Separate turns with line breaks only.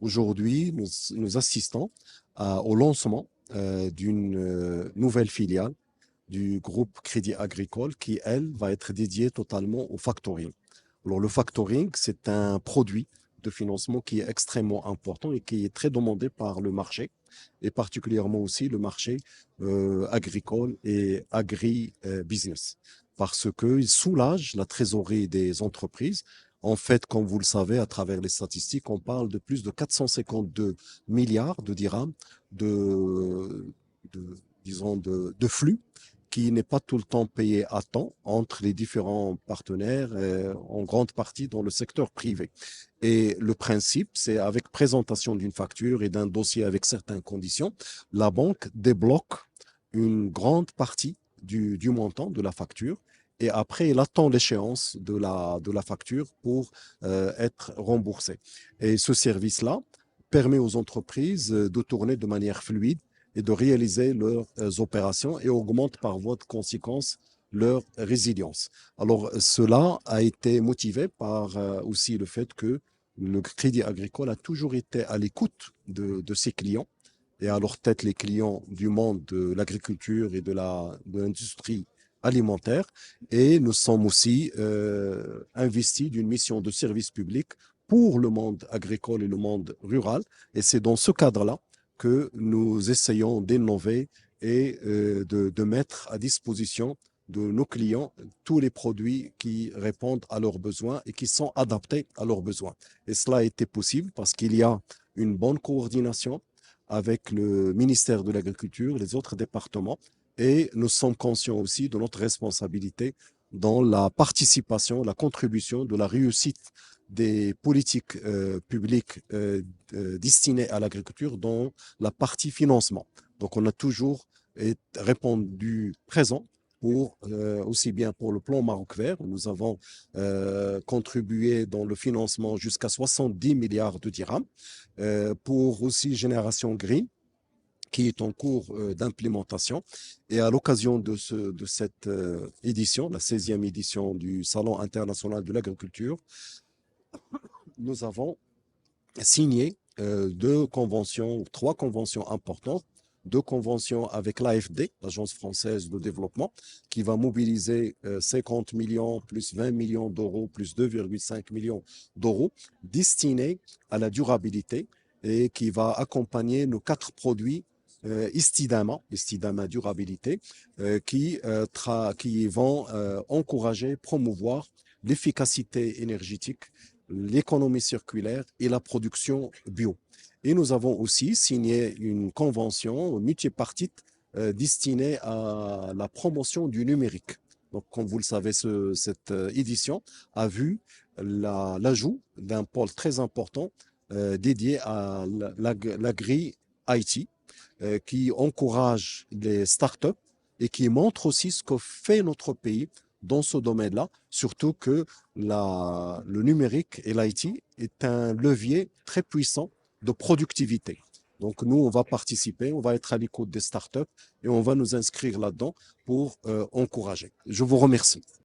Aujourd'hui, nous assistons au lancement d'une nouvelle filiale du groupe Crédit Agricole qui, elle, va être dédiée totalement au factoring. Alors, le factoring, c'est un produit de financement qui est extrêmement important et qui est très demandé par le marché, et particulièrement aussi le marché agricole et agri-business, parce qu'il soulage la trésorerie des entreprises. En fait, comme vous le savez, à travers les statistiques, on parle de plus de 452 milliards de dirhams de, disons, de flux qui n'est pas tout le temps payé à temps entre les différents partenaires, en grande partie dans le secteur privé. Et le principe, c'est avec présentation d'une facture et d'un dossier avec certaines conditions, la banque débloque une grande partie du montant de la facture. Et après, elle attend l'échéance de la facture pour être remboursée. Et ce service-là permet aux entreprises de tourner de manière fluide et de réaliser leurs opérations et augmente par voie de conséquence leur résilience. Alors, cela a été motivé par aussi le fait que le Crédit Agricole a toujours été à l'écoute de ses clients et à leur tête les clients du monde de l'agriculture et de l'industrie alimentaire. Et nous sommes aussi investis d'une mission de service public pour le monde agricole et le monde rural. Et c'est dans ce cadre-là que nous essayons d'innover et de mettre à disposition de nos clients tous les produits qui répondent à leurs besoins et qui sont adaptés à leurs besoins. Et cela a été possible parce qu'il y a une bonne coordination avec le ministère de l'Agriculture, les autres départements, et nous sommes conscients aussi de notre responsabilité dans la participation, la contribution de la réussite des politiques publiques destinées à l'agriculture dans la partie financement. Donc, on a toujours répondu présent pour, aussi bien pour le plan Maroc vert, où nous avons contribué dans le financement jusqu'à 70 milliards de dirhams, pour aussi Génération Green, qui est en cours d'implémentation. Et à l'occasion de cette édition, la 16e édition du Salon international de l'agriculture, nous avons signé deux conventions, trois conventions importantes, deux conventions avec l'AFD, l'Agence française de développement, qui va mobiliser 50 millions plus 20 millions d'euros plus 2,5 millions d'euros destinés à la durabilité et qui va accompagner nos quatre produits Istidama durabilité, qui vont encourager, promouvoir l'efficacité énergétique, l'économie circulaire et la production bio. Et nous avons aussi signé une convention multipartite destinée à la promotion du numérique. Donc, comme vous le savez, cette édition a vu l'ajout d'un pôle très important dédié à l'agri-IT, qui encourage les startups et qui montre aussi ce que fait notre pays dans ce domaine-là, surtout que le numérique et l'IT est un levier très puissant de productivité. Donc nous, on va participer, on va être à l'écoute des startups et on va nous inscrire là-dedans pour encourager. Je vous remercie.